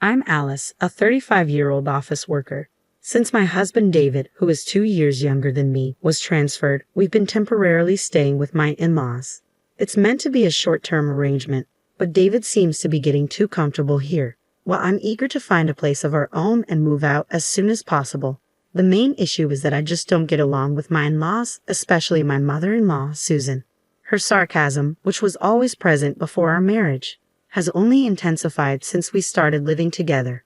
I'm Alice, a 35-year-old office worker. Since my husband David, who is 2 years younger than me, was transferred, we've been temporarily staying with my in-laws. It's meant to be a short-term arrangement, but David seems to be getting too comfortable here. While I'm eager to find a place of our own and move out as soon as possible, the main issue is that I just don't get along with my in-laws, especially my mother-in-law, Susan. Her sarcasm, which was always present before our marriage, has only intensified since we started living together.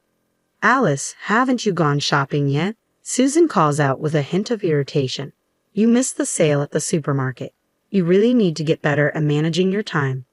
Alice, haven't you gone shopping yet? Susan calls out with a hint of irritation. You missed the sale at the supermarket. You really need to get better at managing your time.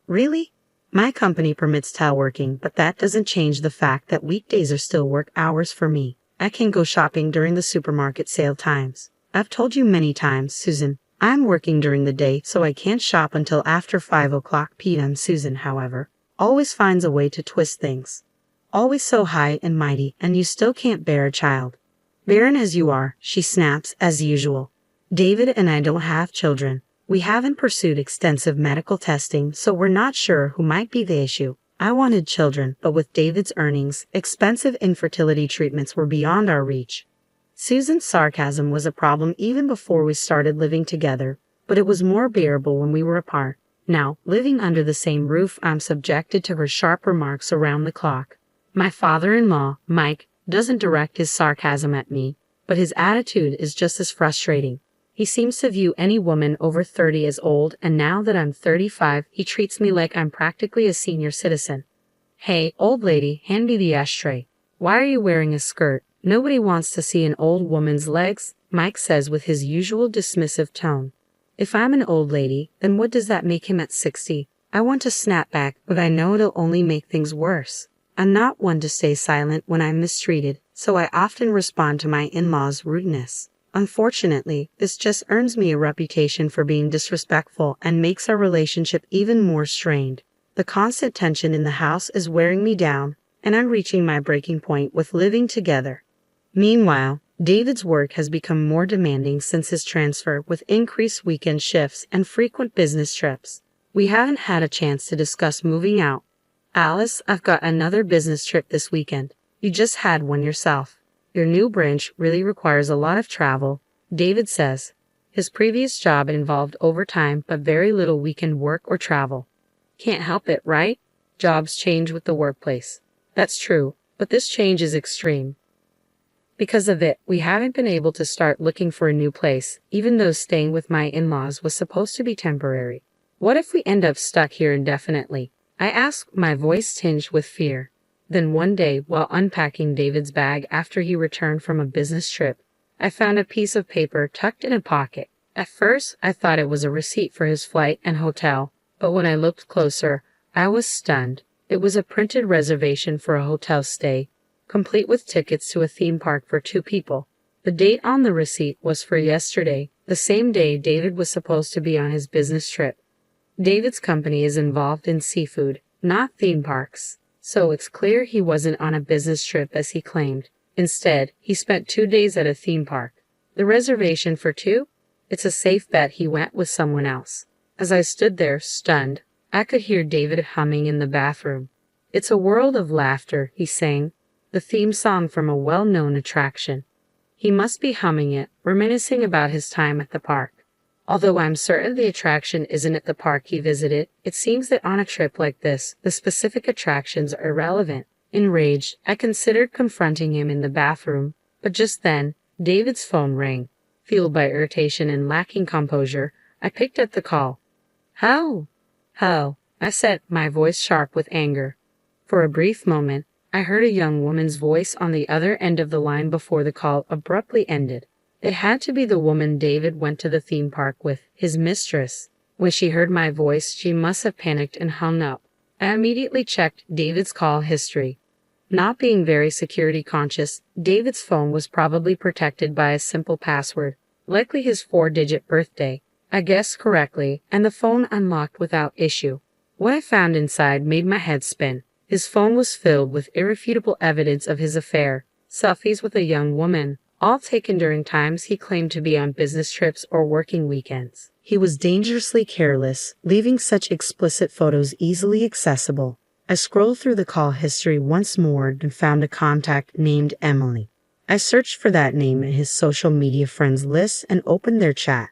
Really? My company permits teleworking, but that doesn't change the fact that weekdays are still work hours for me. I can go shopping during the supermarket sale times. I've told you many times, Susan. I'm working during the day, so I can't shop until after 5 p.m. Susan, however, always finds a way to twist things. Always so high and mighty, and you still can't bear a child. Barren as you are, she snaps, as usual. David and I don't have children. We haven't pursued extensive medical testing, so we're not sure who might be the issue. I wanted children, but with David's earnings, expensive infertility treatments were beyond our reach. Susan's sarcasm was a problem even before we started living together, but it was more bearable when we were apart. Now, living under the same roof, I'm subjected to her sharp remarks around the clock. My father-in-law, Mike, doesn't direct his sarcasm at me, but his attitude is just as frustrating. He seems to view any woman over 30 as old, and now that I'm 35, he treats me like I'm practically a senior citizen. Hey, old lady, hand me the ashtray. Why are you wearing a skirt? Nobody wants to see an old woman's legs, Mike says with his usual dismissive tone. If I'm an old lady, then what does that make him at 60? I want to snap back, but I know it'll only make things worse. I'm not one to stay silent when I'm mistreated, so I often respond to my in-laws' rudeness. Unfortunately, this just earns me a reputation for being disrespectful and makes our relationship even more strained. The constant tension in the house is wearing me down, and I'm reaching my breaking point with living together. Meanwhile, David's work has become more demanding since his transfer, with increased weekend shifts and frequent business trips. We haven't had a chance to discuss moving out. Alice, I've got another business trip this weekend. You just had one yourself. Your new branch really requires a lot of travel, David says. His previous job involved overtime but very little weekend work or travel. Can't help it, right? Jobs change with the workplace. That's true, but this change is extreme. Because of it, we haven't been able to start looking for a new place, even though staying with my in-laws was supposed to be temporary. What if we end up stuck here indefinitely? I ask, my voice tinged with fear. Then one day, while unpacking David's bag after he returned from a business trip, I found a piece of paper tucked in a pocket. At first, I thought it was a receipt for his flight and hotel, but when I looked closer, I was stunned. It was a printed reservation for a hotel stay, complete with tickets to a theme park for 2 people. The date on the receipt was for yesterday, the same day David was supposed to be on his business trip. David's company is involved in seafood, not theme parks, so it's clear he wasn't on a business trip as he claimed. Instead, he spent 2 days at a theme park. The reservation for 2? It's a safe bet he went with someone else. As I stood there, stunned, I could hear David humming in the bathroom. It's a world of laughter, he sang, the theme song from a well-known attraction. He must be humming it, reminiscing about his time at the park. Although I'm certain the attraction isn't at the park he visited, it seems that on a trip like this, the specific attractions are irrelevant. Enraged, I considered confronting him in the bathroom, but just then, David's phone rang. Fueled by irritation and lacking composure, I picked up the call. Hello, I said, my voice sharp with anger. For a brief moment, I heard a young woman's voice on the other end of the line before the call abruptly ended. It had to be the woman David went to the theme park with, his mistress. When she heard my voice, she must have panicked and hung up. I immediately checked David's call history. Not being very security conscious, David's phone was probably protected by a simple password, likely his 4-digit birthday. I guessed correctly, and the phone unlocked without issue. What I found inside made my head spin. His phone was filled with irrefutable evidence of his affair, selfies with a young woman, all taken during times he claimed to be on business trips or working weekends. He was dangerously careless, leaving such explicit photos easily accessible. I scrolled through the call history once more and found a contact named Emily. I searched for that name in his social media friends list and opened their chat.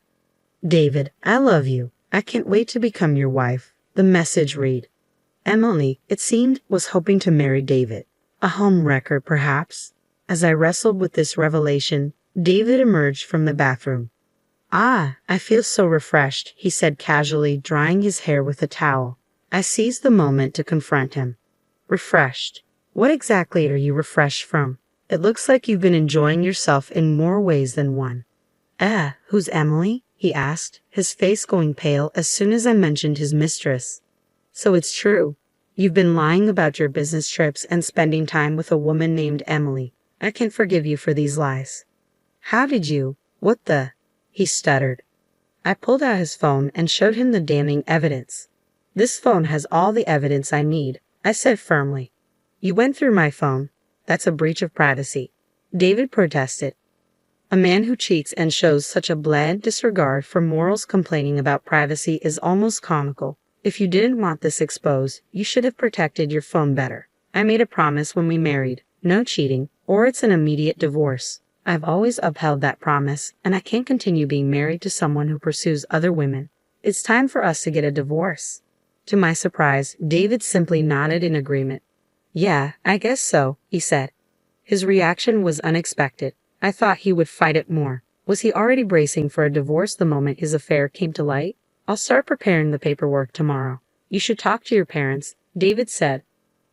David, I love you. I can't wait to become your wife. The message read. Emily, it seemed, was hoping to marry David. A homewrecker, perhaps. As I wrestled with this revelation, David emerged from the bathroom. Ah, I feel so refreshed, he said casually, drying his hair with a towel. I seized the moment to confront him. Refreshed? What exactly are you refreshed from? It looks like you've been enjoying yourself in more ways than one. Who's Emily? He asked, his face going pale as soon as I mentioned his mistress. So it's true. You've been lying about your business trips and spending time with a woman named Emily. I can't forgive you for these lies. How did you? What the? He stuttered. I pulled out his phone and showed him the damning evidence. This phone has all the evidence I need, I said firmly. You went through my phone. That's a breach of privacy. David protested. A man who cheats and shows such a blatant disregard for morals complaining about privacy is almost comical. If you didn't want this exposed, you should have protected your phone better. I made a promise when we married. No cheating, or it's an immediate divorce. I've always upheld that promise, and I can't continue being married to someone who pursues other women. It's time for us to get a divorce. To my surprise, David simply nodded in agreement. Yeah, I guess so, he said. His reaction was unexpected. I thought he would fight it more. Was he already bracing for a divorce the moment his affair came to light? I'll start preparing the paperwork tomorrow. You should talk to your parents, David said.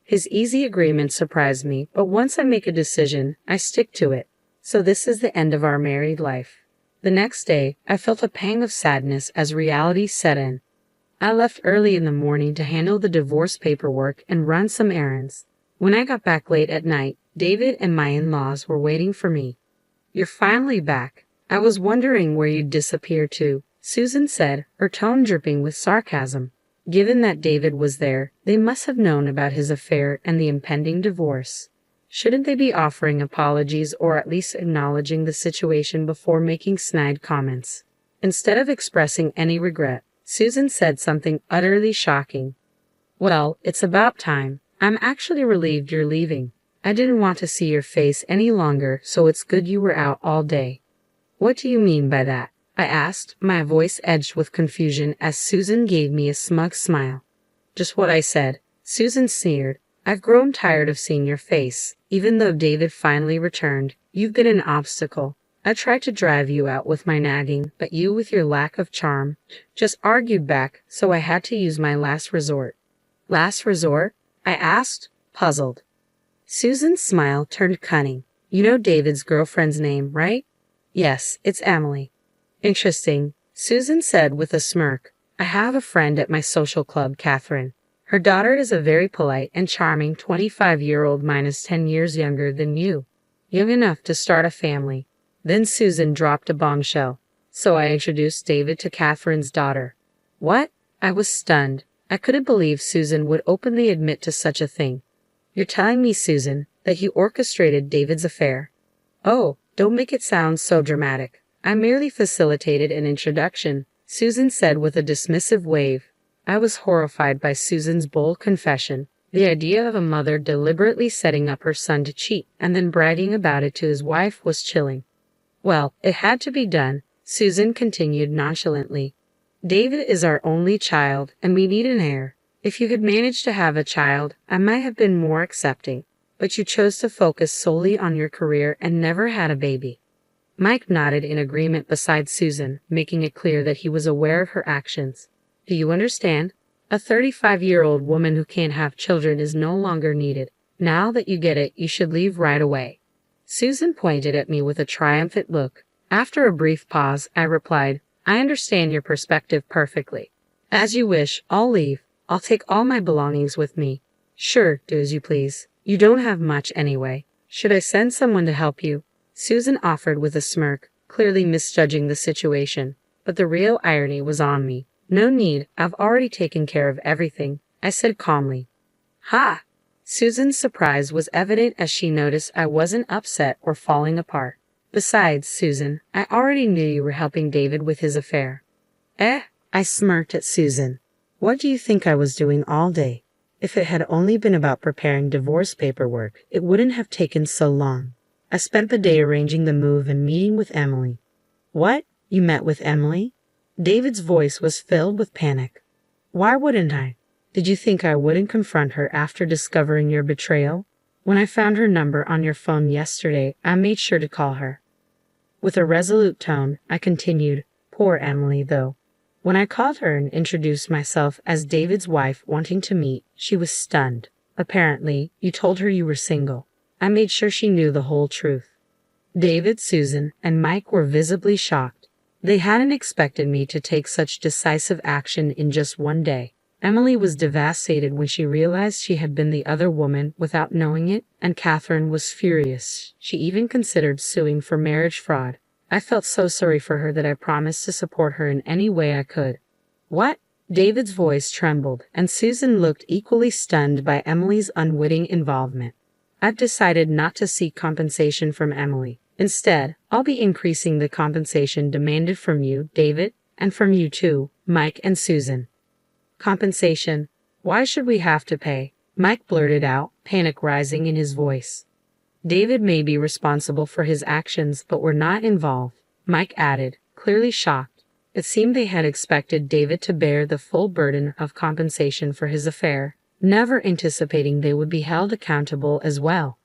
His easy agreement surprised me, but once I make a decision, I stick to it. So this is the end of our married life. The next day, I felt a pang of sadness as reality set in. I left early in the morning to handle the divorce paperwork and run some errands. When I got back late at night, David and my in-laws were waiting for me. You're finally back. I was wondering where you'd disappear to, Susan said, her tone dripping with sarcasm. Given that David was there, they must have known about his affair and the impending divorce. Shouldn't they be offering apologies or at least acknowledging the situation before making snide comments? Instead of expressing any regret, Susan said something utterly shocking. Well, it's about time. I'm actually relieved you're leaving. I didn't want to see your face any longer, so it's good you were out all day. What do you mean by that? I asked, my voice edged with confusion as Susan gave me a smug smile. Just what I said, Susan sneered. I've grown tired of seeing your face. Even though David finally returned, you've been an obstacle. I tried to drive you out with my nagging, but you, with your lack of charm, just argued back, so I had to use my last resort. Last resort? I asked, puzzled. Susan's smile turned cunning. You know David's girlfriend's name, right? Yes, it's Emily. Interesting, Susan said with a smirk. I have a friend at my social club, Catherine. Her daughter is a very polite and charming 25-year-old minus 10 years younger than you. Young enough to start a family. Then Susan dropped a bombshell. So I introduced David to Catherine's daughter. What? I was stunned. I couldn't believe Susan would openly admit to such a thing. You're telling me, Susan, that you orchestrated David's affair? Oh, don't make it sound so dramatic. I merely facilitated an introduction, Susan said with a dismissive wave. I was horrified by Susan's bold confession. The idea of a mother deliberately setting up her son to cheat and then bragging about it to his wife was chilling. Well, it had to be done, Susan continued nonchalantly. David is our only child, and we need an heir. If you had managed to have a child, I might have been more accepting, but you chose to focus solely on your career and never had a baby. Mike nodded in agreement beside Susan, making it clear that he was aware of her actions. Do you understand? A 35-year-old woman who can't have children is no longer needed. Now that you get it, you should leave right away. Susan pointed at me with a triumphant look. After a brief pause, I replied, I understand your perspective perfectly. As you wish, I'll leave. I'll take all my belongings with me. Sure, do as you please. You don't have much anyway. Should I send someone to help you? Susan offered with a smirk, clearly misjudging the situation. But the real irony was on me. No need, I've already taken care of everything, I said calmly. Ha! Susan's surprise was evident as she noticed I wasn't upset or falling apart. Besides, Susan, I already knew you were helping David with his affair. I smirked at Susan. What do you think I was doing all day? If it had only been about preparing divorce paperwork, it wouldn't have taken so long. I spent the day arranging the move and meeting with Emily. What? You met with Emily? David's voice was filled with panic. Why wouldn't I? Did you think I wouldn't confront her after discovering your betrayal? When I found her number on your phone yesterday, I made sure to call her. With a resolute tone, I continued, poor Emily, though. When I called her and introduced myself as David's wife wanting to meet, she was stunned. Apparently, you told her you were single. I made sure she knew the whole truth. David, Susan, and Mike were visibly shocked. They hadn't expected me to take such decisive action in just one day. Emily was devastated when she realized she had been the other woman without knowing it, and Catherine was furious. She even considered suing for marriage fraud. I felt so sorry for her that I promised to support her in any way I could. What? David's voice trembled, and Susan looked equally stunned by Emily's unwitting involvement. I've decided not to seek compensation from Emily. Instead, I'll be increasing the compensation demanded from you, David, and from you too, Mike and Susan. Compensation? Why should we have to pay? Mike blurted out, panic rising in his voice. David may be responsible for his actions, but we're not involved, Mike added, clearly shocked. It seemed they had expected David to bear the full burden of compensation for his affair, never anticipating they would be held accountable as well.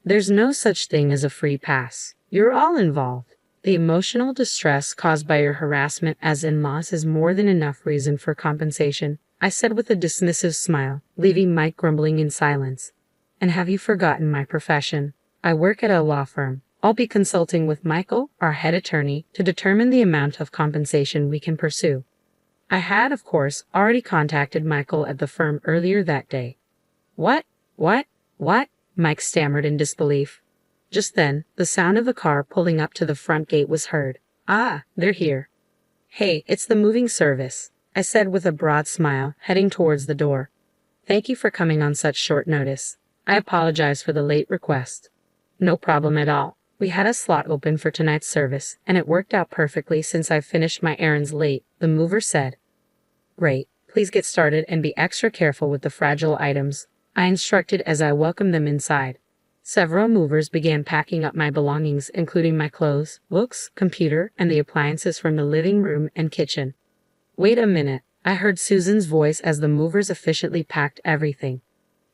There's no such thing as a free pass. You're all involved. The emotional distress caused by your harassment as in-laws is more than enough reason for compensation, I said with a dismissive smile, leaving Mike grumbling in silence. And have you forgotten my profession? I work at a law firm. I'll be consulting with Michael, our head attorney, to determine the amount of compensation we can pursue. I had, of course, already contacted Michael at the firm earlier that day. What? Mike stammered in disbelief. Just then, the sound of a car pulling up to the front gate was heard. Ah, they're here. Hey, it's the moving service, I said with a broad smile, heading towards the door. Thank you for coming on such short notice. I apologize for the late request. No problem at all. We had a slot open for tonight's service, and it worked out perfectly since I finished my errands late, the mover said. Great. Please get started and be extra careful with the fragile items, I instructed as I welcomed them inside. Several movers began packing up my belongings, including my clothes, books, computer, and the appliances from the living room and kitchen. Wait a minute, I heard Susan's voice as the movers efficiently packed everything.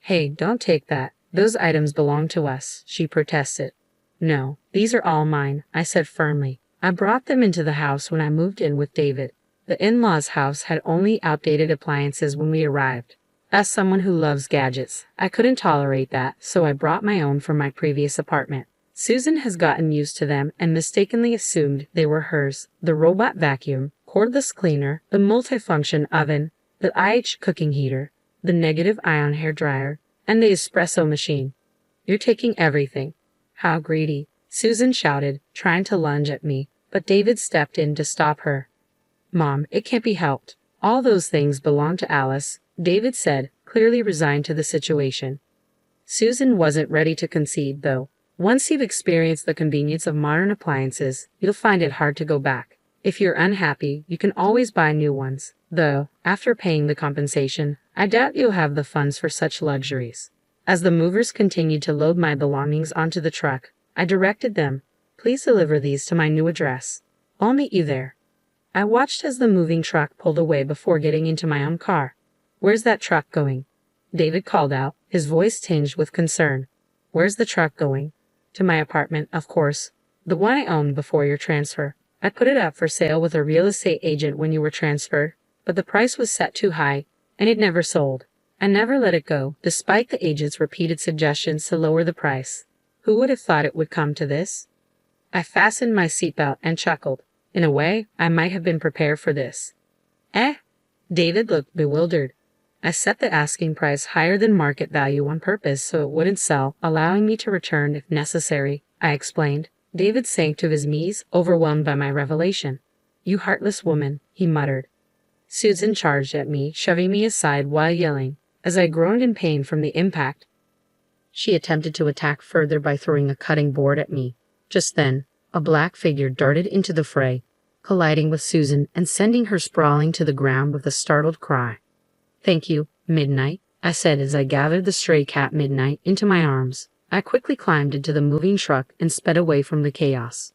Hey, don't take that. Those items belong to us, she protested. No, these are all mine, I said firmly. I brought them into the house when I moved in with David. The in-laws' house had only outdated appliances when we arrived. As someone who loves gadgets, I couldn't tolerate that, so I brought my own from my previous apartment. Susan has gotten used to them and mistakenly assumed they were hers. The robot vacuum, cordless cleaner, the multifunction oven, the IH cooking heater, the negative ion hair dryer, and the espresso machine. You're taking everything. How greedy, Susan shouted, trying to lunge at me, but David stepped in to stop her. Mom, it can't be helped. All those things belong to Alice, David said, clearly resigned to the situation. Susan wasn't ready to concede, though. Once you've experienced the convenience of modern appliances, you'll find it hard to go back. If you're unhappy, you can always buy new ones. Though, after paying the compensation, I doubt you'll have the funds for such luxuries. As the movers continued to load my belongings onto the truck, I directed them, please deliver these to my new address. I'll meet you there. I watched as the moving truck pulled away before getting into my own car. Where's that truck going? David called out, his voice tinged with concern. Where's the truck going? To my apartment, of course. The one I owned before your transfer. I put it up for sale with a real estate agent when you were transferred, but the price was set too high, and it never sold. I never let it go, despite the agent's repeated suggestions to lower the price. Who would have thought it would come to this? I fastened my seatbelt and chuckled. In a way, I might have been prepared for this. David looked bewildered. I set the asking price higher than market value on purpose so it wouldn't sell, allowing me to return if necessary, I explained. David sank to his knees, overwhelmed by my revelation. You heartless woman, he muttered. Susan charged at me, shoving me aside while yelling. As I groaned in pain from the impact, she attempted to attack further by throwing a cutting board at me. Just then, a black figure darted into the fray, colliding with Susan and sending her sprawling to the ground with a startled cry. Thank you, Midnight, I said as I gathered the stray cat Midnight into my arms. I quickly climbed into the moving truck and sped away from the chaos.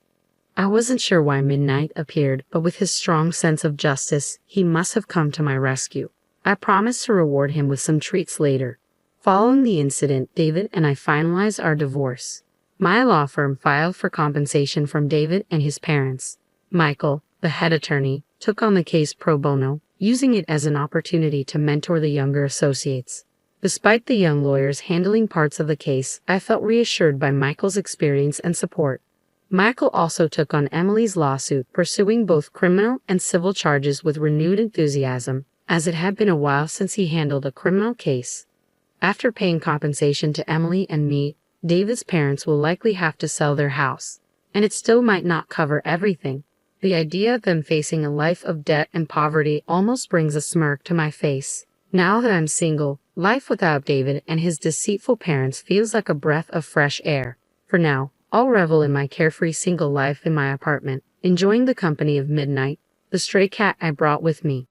I wasn't sure why Midnight appeared, but with his strong sense of justice, he must have come to my rescue. I promised to reward him with some treats later. Following the incident, David and I finalized our divorce. My law firm filed for compensation from David and his parents. Michael, the head attorney, took on the case pro bono, using it as an opportunity to mentor the younger associates. Despite the young lawyers handling parts of the case, I felt reassured by Michael's experience and support. Michael also took on Emily's lawsuit, pursuing both criminal and civil charges with renewed enthusiasm, as it had been a while since he handled a criminal case. After paying compensation to Emily and me, David's parents will likely have to sell their house, and it still might not cover everything. The idea of them facing a life of debt and poverty almost brings a smirk to my face. Now that I'm single, life without David and his deceitful parents feels like a breath of fresh air. For now, I'll revel in my carefree single life in my apartment, enjoying the company of Midnight, the stray cat I brought with me.